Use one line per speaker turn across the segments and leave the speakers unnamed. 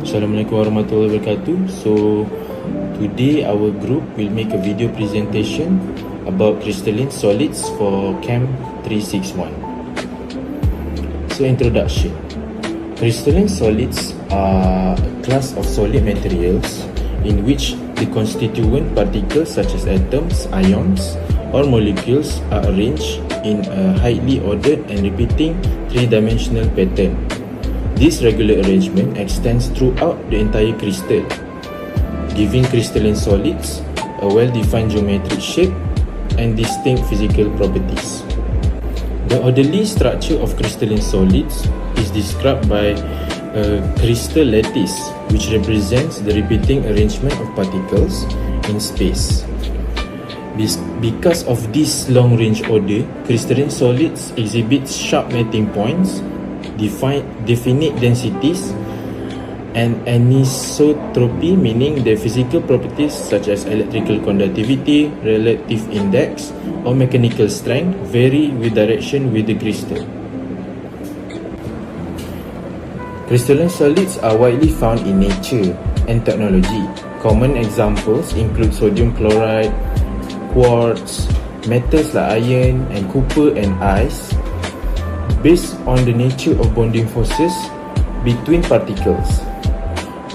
Assalamualaikum warahmatullahi wabarakatuh. So today our group will make a video presentation about crystalline solids for Chem 361. So introduction. Crystalline solids are a class of solid materials in which the constituent particles such as atoms, ions or molecules are arranged in a highly ordered and repeating three-dimensional pattern. This regular arrangement extends throughout the entire crystal, giving crystalline solids a well-defined geometric shape and distinct physical properties. The orderly structure of crystalline solids is described by a crystal lattice, which represents the repeating arrangement of particles in space. Because of this long-range order, crystalline solids exhibit sharp melting points, definite densities, and anisotropy, meaning the physical properties such as electrical conductivity, relative index, or mechanical strength vary with direction with the crystal. Crystalline solids are widely found in nature and technology. Common examples include sodium chloride, quartz, metals like iron and copper and ice. Based on the nature of bonding forces between particles,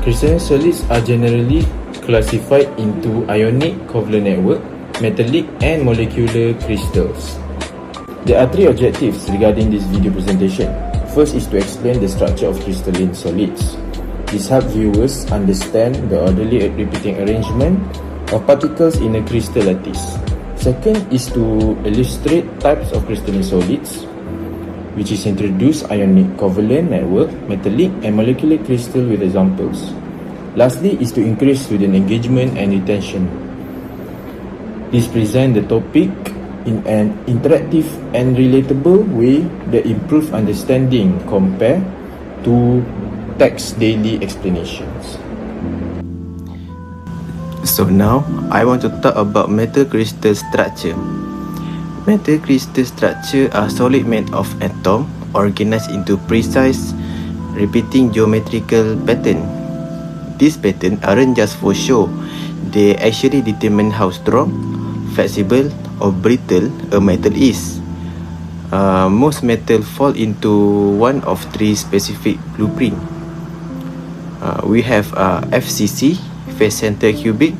crystalline solids are generally classified into ionic covalent network, metallic and molecular crystals. There are three objectives regarding this video presentation. First is to explain the structure of crystalline solids. This helps viewers understand the orderly repeating arrangement of particles in a crystal lattice. Second is to illustrate types of crystalline solids, which is introduce ionic covalent network, metallic and molecular crystal with examples. Lastly is to increase student engagement and retention. Please present the topic in an interactive and relatable way that improve understanding compared to text daily explanations.
So now, I want to talk about metal crystal structure. Metal crystal structure are solid made of atom organized into precise, repeating geometrical pattern. These patterns aren't just for show, they actually determine how strong, flexible or brittle a metal is. Most metal fall into one of three specific blueprints. We have FCC, face center cubic,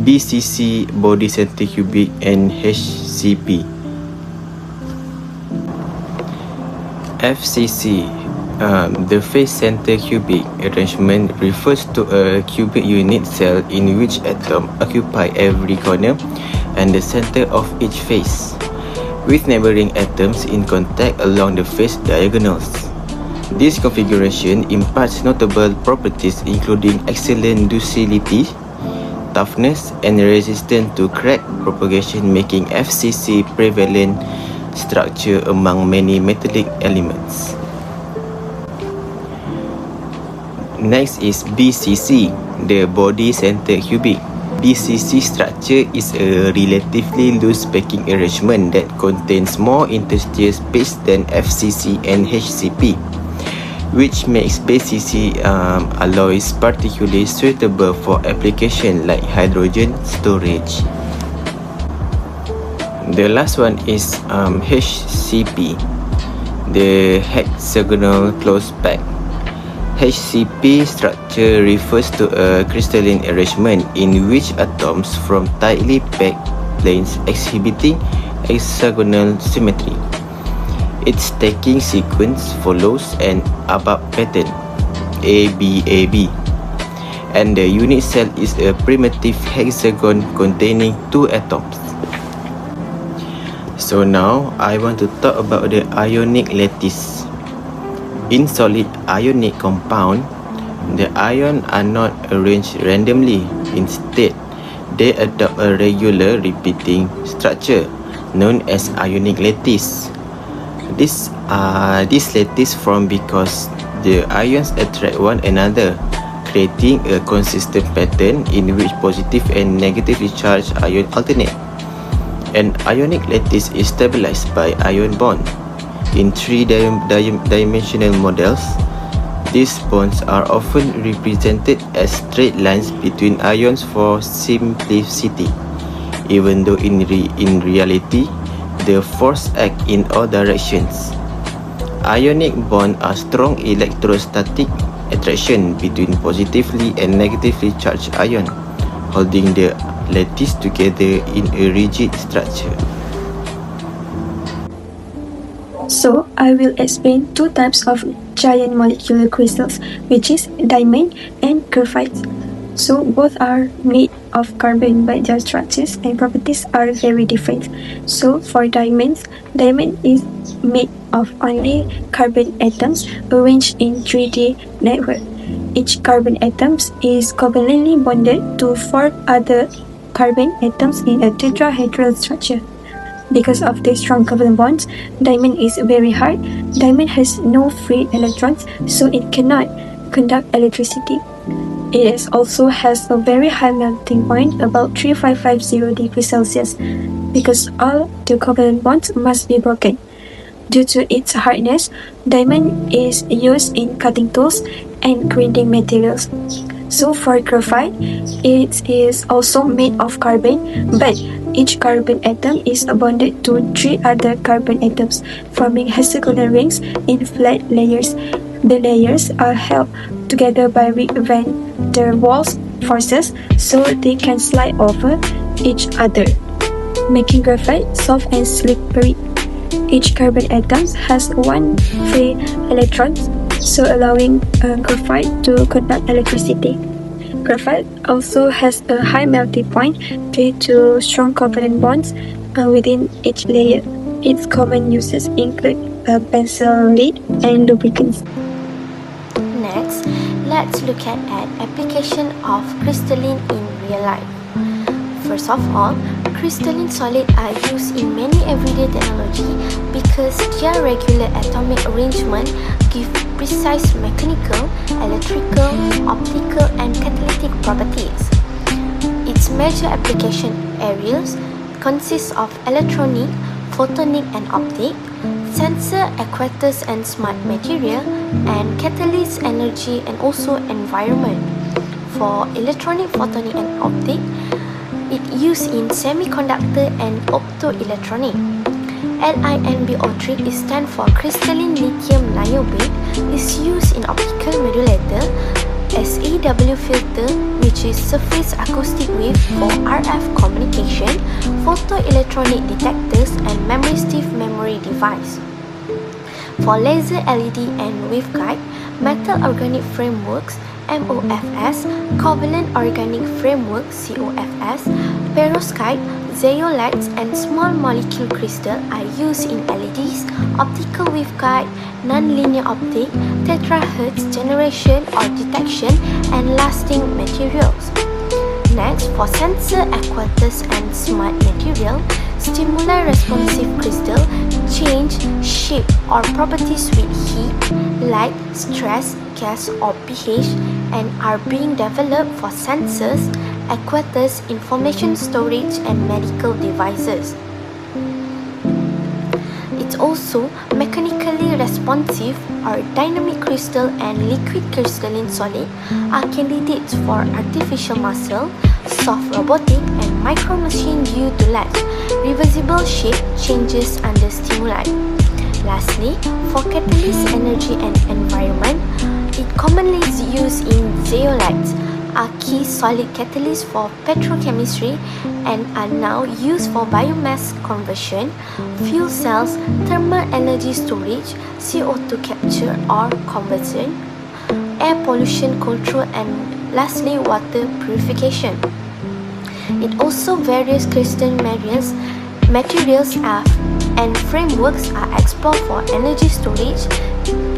BCC, body center cubic, and HCP. FCC, the face center cubic arrangement refers to a cubic unit cell in which atoms occupy every corner and the center of each face, with neighboring atoms in contact along the face diagonals. This configuration imparts notable properties including excellent ductility, toughness, and resistance to crack propagation, making FCC prevalent structure among many metallic elements. Next is BCC, the body center cubic. BCC structure is a relatively loose packing arrangement that contains more interstitial space than FCC and HCP, which makes BCC alloys particularly suitable for application like hydrogen storage. The last one is HCP, the hexagonal closed pack. HCP structure refers to a crystalline arrangement in which atoms from tightly packed planes exhibiting hexagonal symmetry. Its stacking sequence follows an above pattern, ABAB, and the unit cell is a primitive hexagon containing two atoms. So now, I want to talk about the ionic lattice. In solid ionic compound, the ions are not arranged randomly. Instead, they adopt a regular repeating structure known as ionic lattice. This lattice forms because the ions attract one another, creating a consistent pattern in which positive and negatively charged ions alternate. An ionic lattice is stabilized by ion bond. In three-dimensional models, These bonds are often represented as straight lines between ions for simplicity, even though in reality, the force act in all directions. Ionic bonds are strong electrostatic attraction between positively and negatively charged ions, holding the lattice together in a rigid structure.
So, I will explain two types of giant molecular crystals, which is diamond and graphite. So, both are made of carbon, but their structures and properties are very different. So, for diamonds, diamond is made of only carbon atoms arranged in 3D network. Each carbon atom is covalently bonded to 4 other carbon atoms in a tetrahedral structure. Because of the strong covalent bonds, diamond is very hard. Diamond has no free electrons, so it cannot conduct electricity. It also has a very high melting point, about 3550 degrees Celsius, because all the covalent bonds must be broken. Due to its hardness, diamond is used in cutting tools and grinding materials. So for graphite, it is also made of carbon, but each carbon atom is bonded to 3 other carbon atoms, forming hexagonal rings in flat layers. The layers are held together by van der Waals forces, so they can slide over each other, making graphite soft and slippery. Each carbon atom has 1 free electron, so allowing graphite to conduct electricity. Graphite also has a high melting point due to strong covalent bonds within each layer. Its common uses include pencil lead and lubricants.
Next, let's look at an application of crystalline in real life. First of all, crystalline solids are used in many everyday technology because their regular atomic arrangement give precise mechanical, electrical, optical, and catalytic properties. Its major application areas consist of electronic, photonic and optic, sensor, actuators and smart material, and catalyst, energy and also environment. For electronic, photonic and optic, it used in semiconductor and optoelectronic. LINBO3 is stand for crystalline lithium niobate, is used in optical modulator, SAW filter, which is surface acoustic wave for RF communication, photoelectronic detectors and memory-stiff memory device. For laser LED and waveguide, metal organic frameworks, MOFS, covalent organic framework, COFS, perovskite, zeolites and small molecule crystal are used in LEDs, optical waveguide, non-linear optic, terahertz generation or detection and lasting materials. Next, for sensor, actuators and smart material, stimuli responsive crystal change shape or properties with heat, light, stress, gas or pH and are being developed for sensors, actuators, information storage and medical devices. It's also mechanically responsive or dynamic crystal and liquid crystalline solid are candidates for artificial muscle, soft robotic and micro machine due to large, reversible shape changes under stimuli. Lastly, for catalyst, energy and environment, it commonly is used in zeolites, are key solid catalysts for petrochemistry and are now used for biomass conversion, fuel cells, thermal energy storage, CO2 capture or conversion, air pollution control and lastly water purification. It also various crystalline materials and frameworks are explored for energy storage.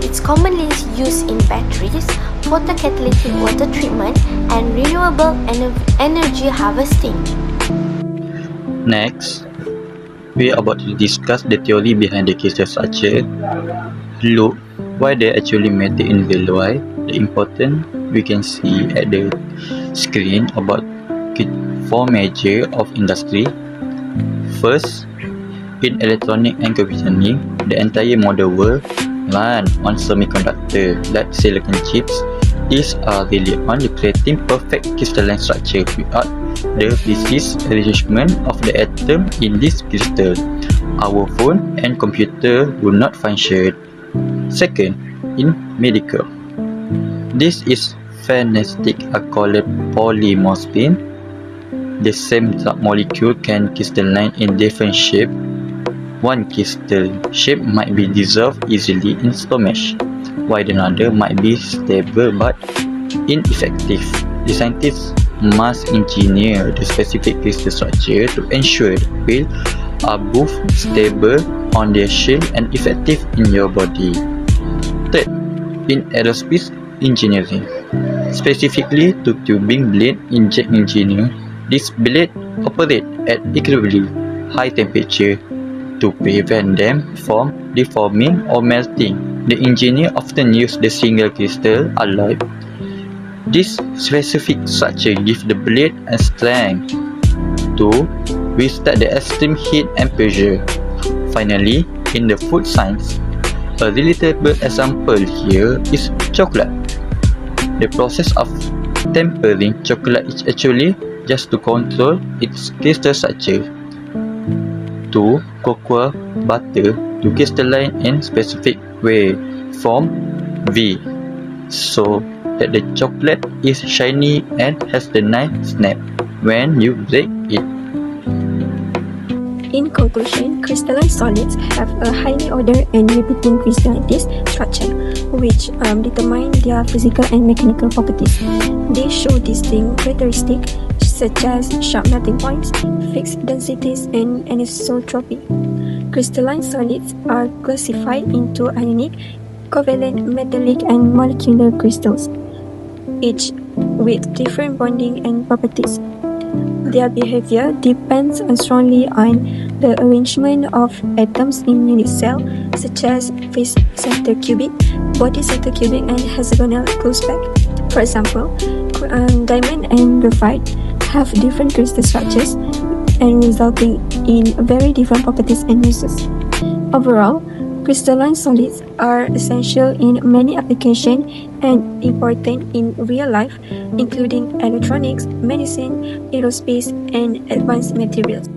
It's commonly used in batteries, photocatalytic water treatment, and renewable energy harvesting.
Next, we are about to discuss the theory behind the crystal structure. Look why they actually matter in real life. The important we can see at the screen about 4 major of industry. First, in electronic and computing, the entire modern world run on semiconductor like silicon chips. These are really on creating perfect crystalline structure. Without the precise arrangement of the atom in this crystal, our phone and computer will not function. Second, in medical, this is fantastic are called polymorphism. The same drug molecule can crystalline in different shape. One crystal shape might be dissolved easily in stomach, while another might be stable but ineffective. The scientists must engineer the specific crystal structure to ensure the pills are both stable on their shell and effective in your body. Third, in aerospace engineering, specifically to tubing blade in jet engineering, this blade operate at incredibly high temperature to prevent them from deforming or melting. The engineer often use the single crystal alloy. This specific structure gives the blade a strength to withstand the extreme heat and pressure. Finally, in the food science, a relatable example here is chocolate. The process of tempering chocolate is actually just to control its crystal structure. To cocoa butter to crystalline in specific way, form V, so that the chocolate is shiny and has the nice snap when you break it.
In conclusion, crystalline solids have a highly ordered and repeating crystallinity structure, which determine their physical and mechanical properties. They show distinct characteristics such as sharp melting points, fixed densities, and anisotropy. Crystalline solids are classified into ionic, covalent, metallic, and molecular crystals, each with different bonding and properties. Their behavior depends strongly on the arrangement of atoms in unit cell, such as face center cubic, body center cubic, and hexagonal close-pack. For example, diamond and graphite have different crystal structures and resulting in very different properties and uses. Overall, crystalline solids are essential in many applications and important in real life, including electronics, medicine, aerospace, and advanced materials.